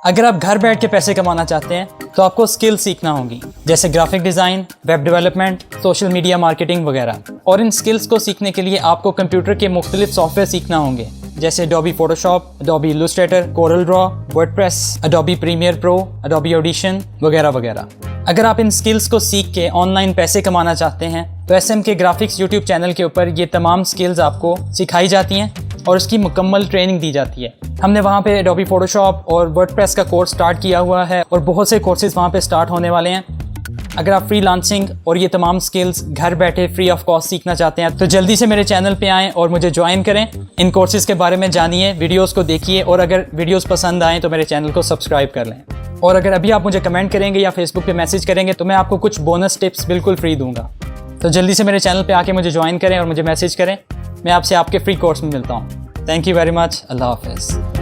अगर आप घर बैठ के पैसे कमाना चाहते हैं तो आपको स्किल सीखना होगी, जैसे graphic design, web development, social media marketing वगैरह। और इन स्किल्स को सीखने के लिए आपको कंप्यूटर के मुख्तलिफ सॉफ्टवेयर सीखना होंगे, जैसे Adobe Photoshop, Adobe Illustrator, Corel Draw, WordPress, Adobe Premiere Pro, Adobe Audition वगैरह वगैरह। अगर आप इन स्किल्स को सीख के ऑनलाइन पैसे कमाना चाहते हैं तो SM के ग्राफिक्स यूट्यूब चैनल के ऊपर ये तमाम स्किल्स आपको सिखाई जाती हैं और उसकी मुकम्मल ट्रेनिंग दी जाती है। हमने वहाँ पे Adobe Photoshop और WordPress का कोर्स स्टार्ट किया हुआ है और बहुत से कोर्सेज वहाँ पे स्टार्ट होने वाले हैं। अगर आप फ्रीलांसिंग और ये तमाम स्किल्स घर बैठे फ्री ऑफ कॉस्ट सीखना चाहते हैं तो जल्दी से मेरे चैनल पे आएँ और मुझे ज्वाइन करें। इन कोर्सेज़ के बारे में जानिए, वीडियोस को देखिए और अगर वीडियोस पसंद आएँ तो मेरे चैनल को सब्सक्राइब कर लें। और अगर अभी आप मुझे कमेंट करेंगे या फेसबुक पे मैसेज करेंगे तो मैं आपको कुछ बोनस टिप्स बिल्कुल फ्री दूंगा। तो जल्दी से मेरे चैनल पे आके मुझे ज्वाइन करें और मुझे मैसेज करें। मैं आपसे आपके फ्री कोर्स में मिलता हूँ। Thank you very much. Allah हाफ़िज़।